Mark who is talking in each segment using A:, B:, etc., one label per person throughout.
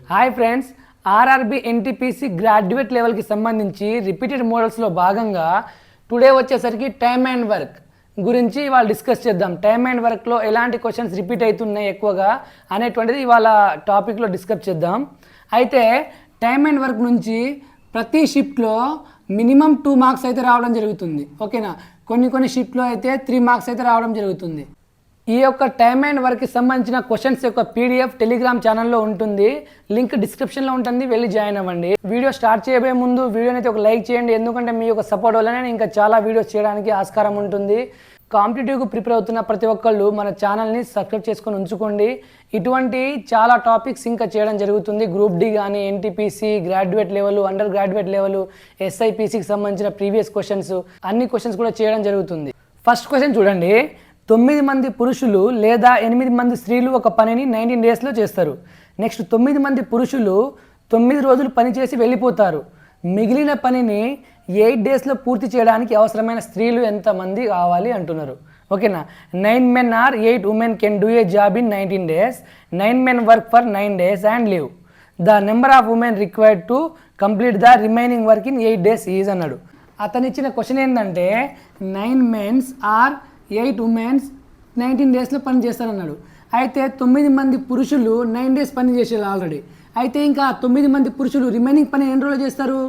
A: Hi friends, RRB NTPC graduate లెవెల్కి సంబంధించి repeated మోడల్స్లో భాగంగా టుడే వచ్చేసరికి టైమ్ అండ్ వర్క్ గురించి ఇవాళ డిస్కస్ చేద్దాం. టైమ్ అండ్ వర్క్లో ఎలాంటి క్వశ్చన్స్ రిపీట్ అవుతున్నాయి ఎక్కువగా అనేటువంటిది ఇవాళ టాపిక్లో డిస్కస్ చేద్దాం. అయితే టైమ్ అండ్ వర్క్ నుంచి ప్రతి షిఫ్ట్లో మినిమం 2 మార్క్స్ అయితే రావడం జరుగుతుంది. ఓకేనా, కొన్ని షిఫ్ట్లో అయితే 3 మార్క్స్ అయితే రావడం జరుగుతుంది. ఈ యొక్క టైమ్ అండ్ వర్క్కి సంబంధించిన క్వశ్చన్స్ యొక్క పీడిఎఫ్ టెలిగ్రామ్ ఛానల్లో ఉంటుంది. లింక్ డిస్క్రిప్షన్లో ఉంటుంది, వెళ్ళి జాయిన్ అవ్వండి. వీడియో స్టార్ట్ చేయబోయే ముందు వీడియోని అయితే ఒక లైక్ చేయండి, ఎందుకంటే మీ యొక్క సపోర్ట్ వల్లనే ఇంకా చాలా వీడియోస్ చేయడానికి ఆస్కారం ఉంటుంది. కాంపిటేటివ్కి ప్రిపేర్ అవుతున్న ప్రతి ఒక్కళ్ళు మన ఛానల్ని సబ్స్క్రైబ్ చేసుకొని ఉంచుకోండి. ఇటువంటి చాలా టాపిక్స్ ఇంకా చేయడం జరుగుతుంది. గ్రూప్ డి కానీ, NTPC, graduate level, undergraduate level, ఎస్ఐపీసీకి సంబంధించిన ప్రీవియస్ క్వశ్చన్స్, అన్ని క్వశ్చన్స్ కూడా చేయడం జరుగుతుంది. ఫస్ట్ క్వశ్చన్ చూడండి. 9 మంది పురుషులు లేదా 8 మంది స్త్రీలు ఒక పనిని 19 డేస్లో చేస్తారు. నెక్స్ట్ 9 మంది పురుషులు 9 రోజులు పనిచేసి వెళ్ళిపోతారు. మిగిలిన పనిని 8 డేస్లో పూర్తి చేయడానికి అవసరమైన స్త్రీలు ఎంతమంది కావాలి అంటున్నారు. ఓకేనా, 9 men or 8 women can do a job in 19 days. 9 men work for 9 days and leave. The number of women required to complete the remaining work in 8 days is అన్నాడు. అతను ఇచ్చిన క్వశ్చన్ ఏంటంటే 9 men or 8 ఉమెన్స్ 19 డేస్లో పని చేస్తారన్నాడు. అయితే 9 మంది పురుషులు 9 days పని చేసేది ఆల్రెడీ. అయితే ఇంకా 9 మంది పురుషులు రిమైనింగ్ పని ఎన్ని రోజులు చేస్తారు?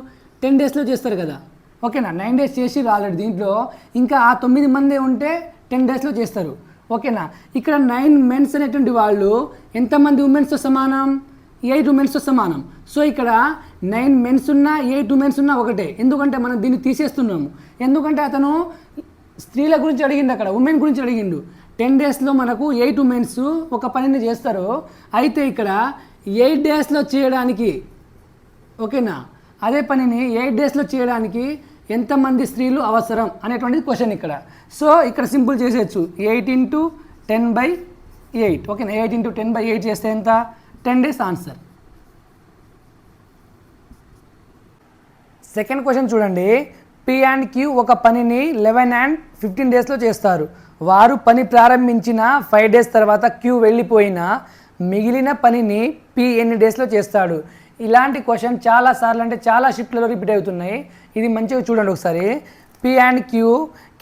A: 10 డేస్లో చేస్తారు కదా. ఓకేనా, 9 డేస్ చేసి ఆల్రెడీ. దీంట్లో ఇంకా ఆ 9 మంది ఉంటే 10 డేస్లో చేస్తారు. ఓకేనా, ఇక్కడ 9 మెన్స్ అనేటువంటి వాళ్ళు ఎంతమంది ఉమెన్స్తో సమానం? 8 ఉమెన్స్తో సమానం. సో ఇక్కడ 9 మెన్స్ ఉన్నా 8 ఉమెన్స్ ఉన్నా ఒకటే, ఎందుకంటే మనం దీన్ని తీసేస్తున్నాము. ఎందుకంటే అతను స్త్రీల గురించి అడిగిండు, అక్కడ ఉమెన్ గురించి అడిగిండు. 10 డేస్లో మనకు 8 ఉమెన్స్ ఒక పనిని చేస్తారు. అయితే ఇక్కడ 8 డేస్లో చేయడానికి, ఓకేనా, అదే పనిని 8 డేస్లో చేయడానికి ఎంతమంది స్త్రీలు అవసరం అనేటువంటిది క్వశ్చన్ ఇక్కడ. సో ఇక్కడ సింపుల్ చేసేయచ్చు, 8 × 10/8. ఓకేనా, 8 × 10/8 చేస్తే ఎంత? 10 డేస్ ఆన్సర్. సెకండ్ క్వశ్చన్ చూడండి. పి అండ్ క్యూ ఒక పనిని 11 and 15 డేస్లో చేస్తారు. వారు పని ప్రారంభించిన 5 డేస్ తర్వాత క్యూ వెళ్ళిపోయినా మిగిలిన పనిని పి ఎన్ని డేస్లో చేస్తాడు? ఇలాంటి క్వశ్చన్ చాలాసార్లు అంటే చాలా షిఫ్ట్లలో రిపీట్ అవుతున్నాయి. ఇది మంచిగా చూడండి ఒకసారి. P and Q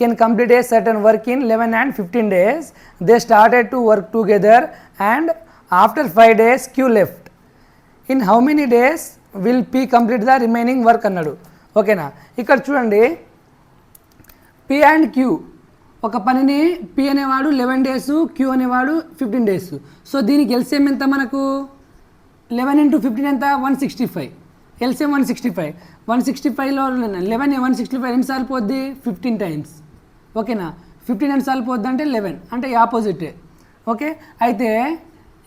A: can complete a certain work in 11 and 15 days. They started to work together and after 5 days Q left. In how many days will P complete the remaining work అన్నాడు. ఓకేనా, ఇక్కడ చూడండి. P and queue ఒక పనిని P అనేవాడు 11 days, queue అనేవాడు 15 days. So దీనికి LCM ఎంత మనకు? 11 × 15 ఎంత? 165. ఎల్సిఎం 165. 165లో 11 165 ఎన్నిసార్లు పోద్ది? 15 టైమ్స్. ఓకేనా, 15 ఎన్నిసార్లు పోద్ది అంటే 11, అంటే ఆపోజిటే. ఓకే, అయితే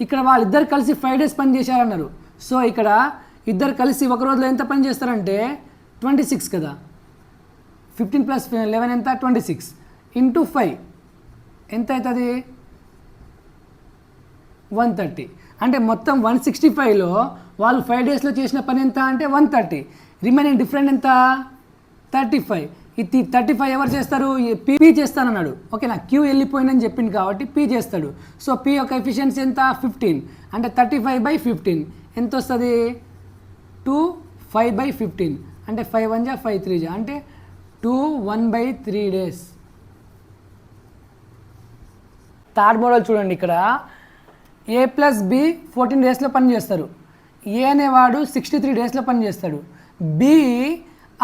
A: ఇక్కడ వాళ్ళిద్దరు కలిసి 5 డేస్ పని చేశారన్నారు. సో ఇక్కడ ఇద్దరు కలిసి ఒక రోజులో ఎంత పని చేస్తారంటే 26 కదా. 15 + 11 ఎంత? 26 × 5 ఎంత అవుతుంది? 130. అంటే మొత్తం 165లో వాళ్ళు 5 డేస్లో చేసిన పని ఎంత అంటే 130. రిమైనింగ్ డిఫరెంట్ ఎంత? 35. ఇది 35 ఎవరు చేస్తారు? పి చేస్తానన్నాడు. ఓకేనా, క్యూ వెళ్ళిపోయిందని చెప్పింది కాబట్టి పి చేస్తాడు. సో పి యొక్క ఎఫిషియన్సీ ఎంత? 15. అంటే 35/15 ఎంత వస్తుంది? 2 5/15. అంటే 5 1 = 5 3 అంటే 2 1/3 డేస్. థర్డ్ మోడల్ చూడండి. ఇక్కడ ఏ ప్లస్ బి 14 డేస్లో పని చేస్తారు. ఏ అనేవాడు 63 డేస్లో పని చేస్తాడు. బి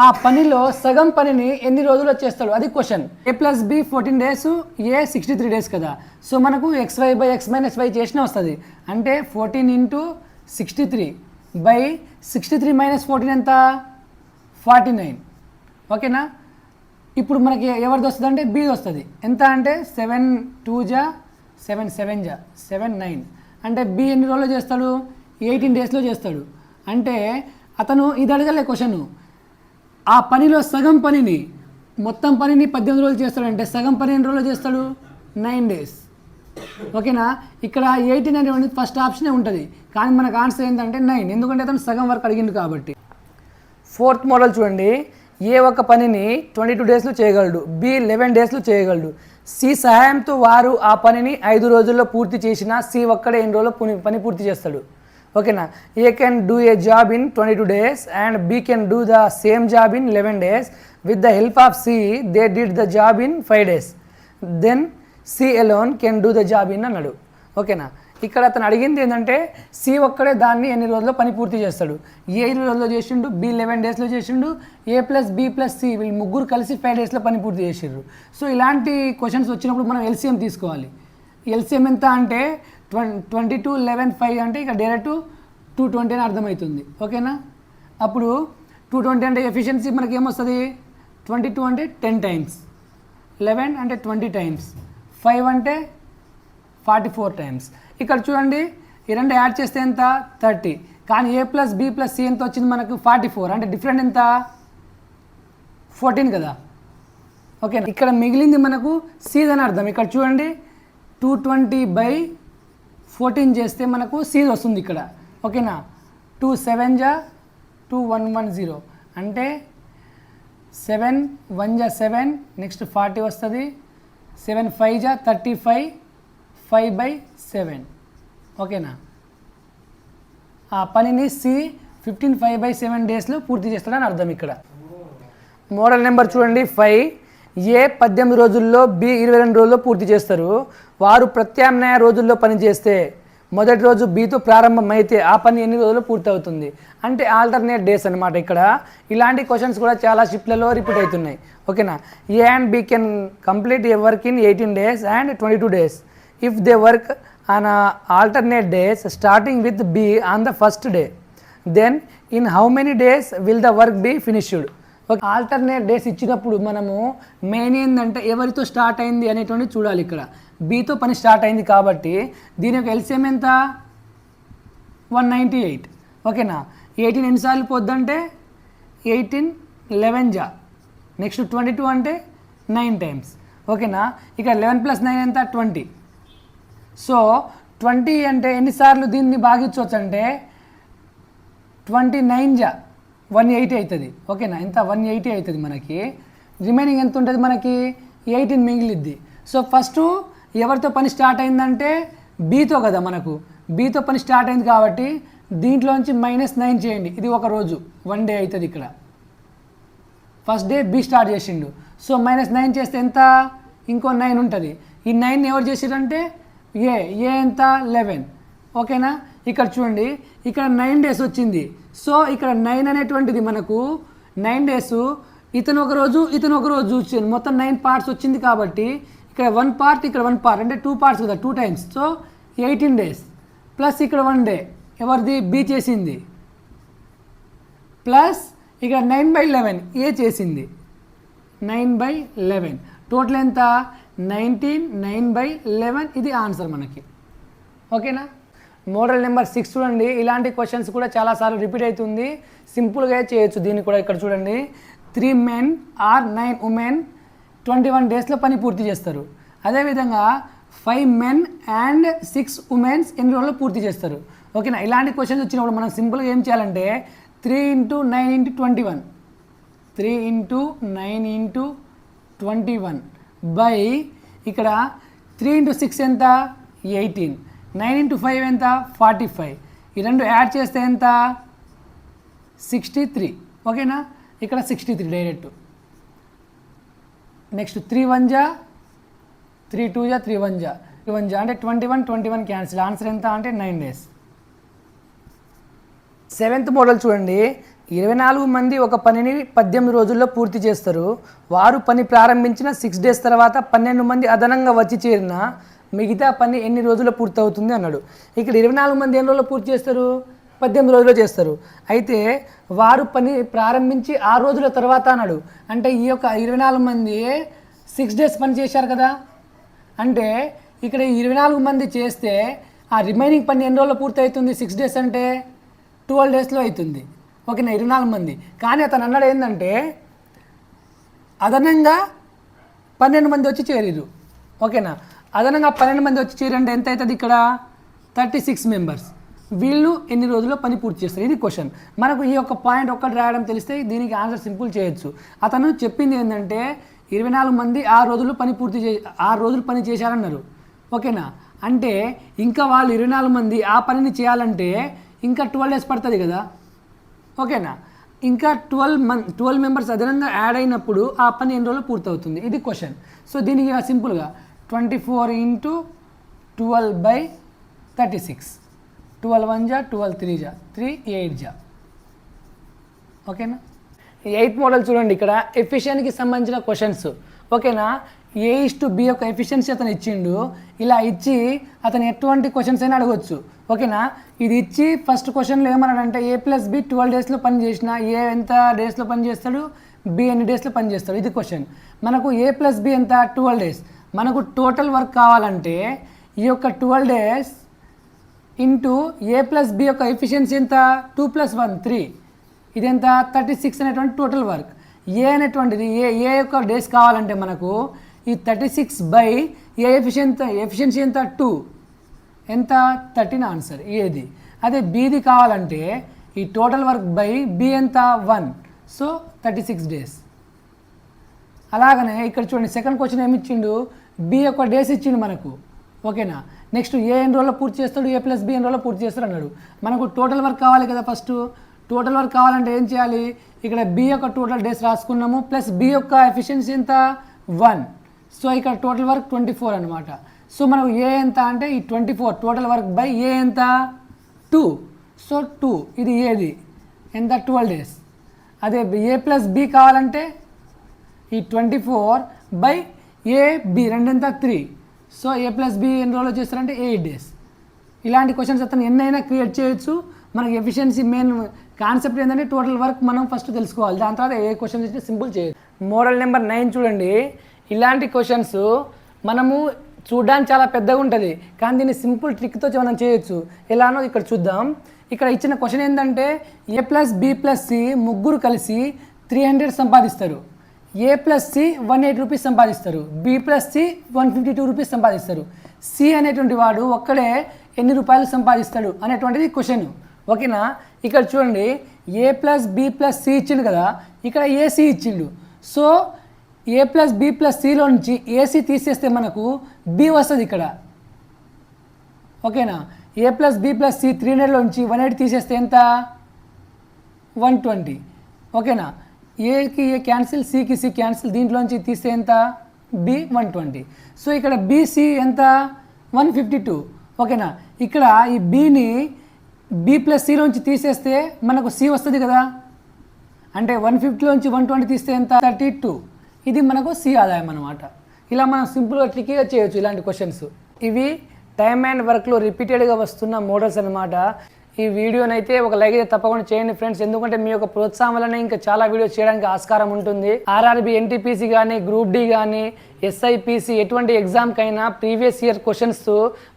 A: ఆ పనిలో సగం పనిని ఎన్ని రోజుల్లో చేస్తాడు? అది క్వశ్చన్. ఏ ప్లస్ బి 14 డేస్, ఏ 63 డేస్ కదా. సో మనకు xy/x-y చేసిన వస్తుంది. అంటే 14 × 63/63 - 14 ఎంత? 49. ఓకేనా, ఇప్పుడు మనకి ఎవరిది వస్తుంది అంటే బీది వస్తుంది. ఎంత అంటే 7 2 7 7 7 9. అంటే బి ఎన్ని రోజుల్లో చేస్తాడు? 18 డేస్లో చేస్తాడు. అంటే అతను ఇది అడగలే క్వశ్చన్. ఆ పనిలో సగం పనిని, మొత్తం పనిని 18 రోజులు చేస్తాడంటే సగం పని ఎన్ని రోజుల్లో చేస్తాడు? 9 డేస్. ఓకేనా, ఇక్కడ 18 అనేటువంటి ఫస్ట్ ఆప్షనే ఉంటుంది, కానీ మనకు ఆన్సర్ ఏంటంటే 9, ఎందుకంటే అతను సగం వరకు అడిగిండు కాబట్టి. ఫోర్త్ మోడల్ చూడండి. ఏ ఒక పనిని 22 డేస్లో చేయగలడు, బి 11 డేస్లో చేయగలడు. సి సహాయంతో వారు ఆ పనిని 5 రోజుల్లో పూర్తి చేసినా సి ఒక్కడే ఎన్ని రోజుల్లో పని పూర్తి చేస్తాడు? ఓకేనా. A can do a job in 22 days and B can do the same job in 11 days. With the help of C they did the job in 5 days. Then C alone can do the job in అన్నాడు. ఓకేనా. ఇక్కడ అతను అడిగింది ఏంటంటే C ఒక్కడే దాన్ని ఎన్ని రోజుల్లో పని పూర్తి చేస్తాడు. ఏ 20 రోజుల్లో చేసిండు, బి 11 daysలో చేసిండు, ఏ ప్లస్ బి ప్లస్ సి వీళ్ళు ముగ్గురు కలిసి 5 daysలో పని పూర్తి చేసిండ్రు. సో ఇలాంటి క్వశ్చన్స్ వచ్చినప్పుడు మనం ఎల్సిఎం తీసుకోవాలి. ఎల్సిఎం ఎంత అంటే 22, 11, 5 అంటే ఇక డైరెక్ట్ 220 అని అర్థమవుతుంది. ఓకేనా. అప్పుడు 220 అంటే ఎఫిషియన్సీ మనకి ఏమొస్తుంది, 22 అంటే 10 times, 11 అంటే 20 times, 5 అంటే 44 times. ఇక్కడ చూడండి ఈ రెండు యాడ్ చేస్తే ఎంత 30, కానీ ఏ ప్లస్ బి ప్లస్ సి ఎంత వచ్చింది మనకు 44, అంటే డిఫరెంట్ ఎంత 14 కదా. ఓకే, ఇక్కడ మిగిలింది మనకు సీజ్ అని అర్థం. ఇక్కడ చూడండి 220/14 చేస్తే మనకు సీజ్ వస్తుంది ఇక్కడ. ఓకేనా. 2 7 జా 2 1 1 0 అంటే 7 1 జా 7, నెక్స్ట్ 40 వస్తుంది, 7 5 జా 35, 5/7. ఓకేనా. ఆ పనిని సి 15 5/7 డేస్లో పూర్తి చేస్తాడని అర్థం. ఇక్కడ మోడల్ నెంబర్ చూడండి 5. ఏ 18 రోజుల్లో, బి 22 రోజుల్లో పూర్తి చేస్తారు. వారు ప్రత్యామ్నాయ రోజుల్లో పని చేస్తే మొదటి రోజు బితో ప్రారంభమైతే ఆ పని ఎన్ని రోజుల్లో పూర్తి అవుతుంది అంటే ఆల్టర్నేట్ డేస్ అనమాట. ఇక్కడ ఇలాంటి క్వశ్చన్స్ కూడా చాలా షిప్లలో రిపీట్ అవుతున్నాయి. ఓకేనా. A and B can complete a work in 18 days and 22 days if they work on alternate days starting with B on the first day. Then in how many days will the work be finished? Alternate days ఇచ్చినప్పుడు మనము main ఏంటంటే ఎవరితో start అయింది అనేటువంటి చూడాలి. ఇక్కడ బీతో పని start అయింది కాబట్టి దీని యొక్క ఎల్సిఎం ఎంత 198. ఓకేనా. 18 ఎన్నిసార్లు పోద్దంటే 18 11 జా, నెక్స్ట్ 22 అంటే 9 times. ఓకేనా. ఇక 11 + 9 ఎంత 20. సో 20 అంటే ఎన్నిసార్లు దీన్ని భాగించవచ్చు అంటే 29 జా 180 అవుతుంది. ఓకేనా. ఇంత 180 అవుతుంది మనకి. రిమైనింగ్ ఎంత ఉంటుంది మనకి 18 మిగిలిద్ది. సో ఫస్ట్ ఎవరితో పని స్టార్ట్ అయిందంటే బీతో కదా, మనకు బీతో పని స్టార్ట్ అయింది కాబట్టి దీంట్లోంచి -9 చేయండి. ఇది ఒక రోజు 1 day అవుతుంది. ఇక్కడ ఫస్ట్ డే బి స్టార్ట్ చేసిండు. సో -9 చేస్తే ఎంత, ఇంకో 9 ఉంటుంది. ఈ 9 ఎవరు చేసిరంటే ఏ ఎంత 11. ఓకేనా. ఇక్కడ చూడండి ఇక్కడ 9 days వచ్చింది. సో ఇక్కడ 9 అనేటువంటిది మనకు 9 days, ఇతను ఒక రోజు ఇతను ఒక రోజు చూసాను, మొత్తం 9 parts వచ్చింది కాబట్టి ఇక్కడ 1 part ఇక్కడ 1 part అంటే 2 parts కదా, 2 times. సో 18 days ప్లస్ ఇక్కడ 1 day ఎవరిది బి చేసింది, ప్లస్ ఇక్కడ 9/11 ఏ చేసింది 9/11, టోటల్ ఎంత 19, 9/11. ఇది ఆన్సర్ మనకి. ఓకేనా. మోడల్ నెంబర్ 6 చూడండి. ఇలాంటి క్వశ్చన్స్ కూడా చాలాసార్లు రిపీట్ అవుతుంది. సింపుల్గా చేయొచ్చు దీన్ని కూడా. ఇక్కడ చూడండి 3 men or 9 women 21 daysలో పని పూర్తి చేస్తారు. అదేవిధంగా 5 men and 6 women ఎన్ని రోజుల్లో పూర్తి చేస్తారు. ఓకేనా. ఇలాంటి క్వశ్చన్స్ వచ్చినప్పుడు మనం సింపుల్గా ఏం చేయాలంటే 3 × 9 × 21, 3 × 9 × 21 బై ఇక్కడ 3 × 6 ఎంత 18, 9 × 5 ఎంత 45. ఈ రెండు యాడ్ చేస్తే ఎంత 63. ఓకేనా. ఇక్కడ 63 డైరెక్ట్. నెక్స్ట్ 3 1 జా 3 2 జా 3 1 జా 3 1 జా అంటే 21 క్యాన్సిల్. ఆన్సర్ ఎంత అంటే 9 days. 7th మోడల్ చూడండి. 24 మంది ఒక పనిని 18 రోజుల్లో పూర్తి చేస్తారు. వారు పని ప్రారంభించిన 6 days తర్వాత 12 మంది అదనంగా వచ్చి చేరిన మిగతా పని ఎన్ని రోజుల్లో పూర్తి అవుతుంది అన్నాడు. ఇక్కడ 24 మంది ఎన్ని రోజుల్లో పూర్తి చేస్తారు 18 రోజుల్లో చేస్తారు. అయితే వారు పని ప్రారంభించి 6 రోజుల తర్వాత అన్నాడు. అంటే ఈ యొక్క 24 మంది 6 days పని చేశారు కదా, అంటే ఇక్కడ 24 మంది చేస్తే ఆ రిమైనింగ్ పని ఎన్ని రోజుల్లో పూర్తి అవుతుంది 6 days అంటే 12 daysలో అవుతుంది. ఓకేనా. 24 మంది. కానీ అతను అన్నాడు ఏంటంటే అదనంగా 12 మంది వచ్చి చేరిరు. ఓకేనా. అదనంగా 12 మంది వచ్చి చేరంటే ఎంత అవుతుంది ఇక్కడ 36 members. వీళ్ళు ఎన్ని రోజుల్లో పని పూర్తి చేస్తారు. ఇది క్వశ్చన్. మనకు ఈ యొక్క పాయింట్ ఒక్కటి రాయడం తెలిస్తే దీనికి ఆన్సర్ సింపుల్ చేయొచ్చు. అతను చెప్పింది ఏంటంటే 24 మంది 6 రోజులు పని 6 రోజులు పని చేశారన్నారు. ఓకేనా. అంటే ఇంకా వాళ్ళు 24 మంది ఆ పనిని చేయాలంటే ఇంకా 12 డేస్ పడుతుంది కదా, ఓకేనా. ఇంకా 12 మెంబర్స్ అదనంగా యాడ్ అయినప్పుడు ఆ పని ఎన్ని రోజులు పూర్తవుతుంది, ఇది క్వశ్చన్. సో దీనికి సింపుల్గా 24 × 12/36, 12 1 జా 12 3 జా 3 8 జా, ఓకేనా. 8th మోడల్ చూడండి, ఇక్కడ ఎఫిషియన్సీకి సంబంధించిన క్వశ్చన్స్, ఓకేనా. A:B యొక్క ఎఫిషియన్సీ అతను ఇచ్చిండు, ఇలా ఇచ్చి అతను ఎటువంటి క్వశ్చన్స్ అయినా అడగవచ్చు, ఓకేనా. ఇది ఇచ్చి ఫస్ట్ క్వశ్చన్లో ఏమన్నాడంటే A+B 12 డేస్లో పని చేసిన, ఏ ఎంత డేస్లో పని చేస్తాడు, B ఎన్ని డేస్లో పని చేస్తాడు, ఇది క్వశ్చన్. మనకు A+B ఎంత 12 డేస్. మనకు టోటల్ వర్క్ కావాలంటే ఈ యొక్క 12 డేస్ ఇంటూ A+B యొక్క ఎఫిషియన్సీ ఎంత 2 + 1 3, ఇది ఎంత 36 అనేటువంటి టోటల్ వర్క్. ఏ అనేటువంటిది ఏ యొక్క డేస్ కావాలంటే మనకు ఈ 36/A ఎఫిషియన్సీ ఎంత 2, ఎంత 13 ఆన్సర్ ఏది. అదే బీది కావాలంటే ఈ టోటల్ వర్క్ బై బి ఎంత 1, సో 36 డేస్. అలాగనే ఇక్కడ చూడండి సెకండ్ క్వశ్చన్ ఏమి ఇచ్చిండు, బి యొక్క డేస్ ఇచ్చిండు మనకు, ఓకేనా. నెక్స్ట్ ఏ ఎన్ని రోజుల్లో పూర్తి చేస్తాడు, A+B ఎన్ని రోజుల్లో పూర్తి చేస్తాడు అన్నాడు. మనకు టోటల్ వర్క్ కావాలి కదా, ఫస్ట్ టోటల్ వర్క్ కావాలంటే ఏం చేయాలి, ఇక్కడ బి యొక్క టోటల్ డేస్ రాసుకున్నాము, ప్లస్ బి యొక్క ఎఫిషియన్సీ ఎంత 1, సో ఇక్కడ టోటల్ వర్క్ 24 అనమాట. సో మనకు ఏ ఎంత అంటే ఈ 24 టోటల్ వర్క్ బై ఏ ఎంత 2, సో 2 ఇది ఏది ఎంత 12 డేస్. అదే A+B కావాలంటే ఈ 24/AB రెండు ఎంత 3, సో A+B ఎన్ని రోజులు చేస్తారంటే 8 డేస్. ఇలాంటి క్వశ్చన్స్ అతను ఎన్నైనా క్రియేట్ చేయొచ్చు. మనకి ఎఫిషియన్సీ మెయిన్ కాన్సెప్ట్ ఏంటంటే టోటల్ వర్క్ మనం ఫస్ట్ తెలుసుకోవాలి, దాని తర్వాత ఏ క్వశ్చన్స్ ఇస్తే సింపుల్ చేయొచ్చు. మోడల్ నెంబర్ 9 చూడండి, ఇలాంటి క్వశ్చన్స్ మనము చూడడానికి చాలా పెద్దగా ఉంటుంది, కానీ దీన్ని సింపుల్ ట్రిక్తో మనం చేయొచ్చు. ఎలానో ఇక్కడ చూద్దాం. ఇక్కడ ఇచ్చిన క్వశ్చన్ ఏంటంటే A+B+C ముగ్గురు కలిసి 300 సంపాదిస్తారు, A+C 180 రూపీస్ సంపాదిస్తారు, B+C 152 రూపీస్ సంపాదిస్తారు. C అనేటువంటి వాడు ఒక్కడే ఎన్ని రూపాయలు సంపాదిస్తాడు అనేటువంటిది క్వశ్చన్, ఓకేనా. ఇక్కడ చూడండి A+B+C ఇచ్చిండు కదా, ఇక్కడ AC ఇచ్చిండు. సో A+B+Cలో నుంచి AC తీసేస్తే మనకు B వస్తుంది ఇక్కడ, ఓకేనా. A+B+C 300లో నుంచి 180 తీసేస్తే ఎంత 120, ఓకేనా. ఏకి ఏ క్యాన్సిల్, సికి సి క్యాన్సిల్, దీంట్లోంచి తీస్తే ఎంత B 120. సో ఇక్కడ BC ఎంత 152, ఓకేనా. ఇక్కడ ఈ Bని B+Cలోంచి తీసేస్తే మనకు C వస్తుంది కదా, అంటే 150లోంచి 120 తీస్తే ఎంత 32, ఇది మనకు C ఆదాయం అనమాట. ఇలా మనం సింపుల్గా ట్రిక్కీగా చేయొచ్చు ఇలాంటి క్వశ్చన్స్. ఇవి టైమ్ అండ్ వర్క్లో రిపీటెడ్గా వస్తున్న మోడల్స్ అనమాట. ఈ వీడియోనైతే ఒక లైక్ అయితే తప్పకుండా చేయండి ఫ్రెండ్స్, ఎందుకంటే మీ యొక్క ప్రోత్సాహం వల్లనే ఇంకా చాలా వీడియోస్ చేయడానికి ఆస్కారం ఉంటుంది. RRB NTPC కానీ, గ్రూప్ D కానీ, SIPC ఎటువంటి ఎగ్జామ్కైనా ప్రీవియస్ ఇయర్ క్వశ్చన్స్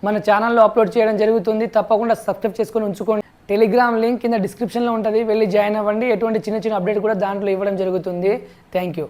A: మన ఛానల్లో అప్లోడ్ చేయడం జరుగుతుంది. తప్పకుండా సబ్స్క్రైబ్ చేసుకొని ఉంచుకోండి. టెలిగ్రామ్ లింక్ కింద డిస్క్రిప్షన్లో ఉంటుంది, వెళ్ళి జాయిన్ అవ్వండి. ఎటువంటి చిన్న చిన్న అప్డేట్ కూడా దాంట్లో ఇవ్వడం జరుగుతుంది. Thank you.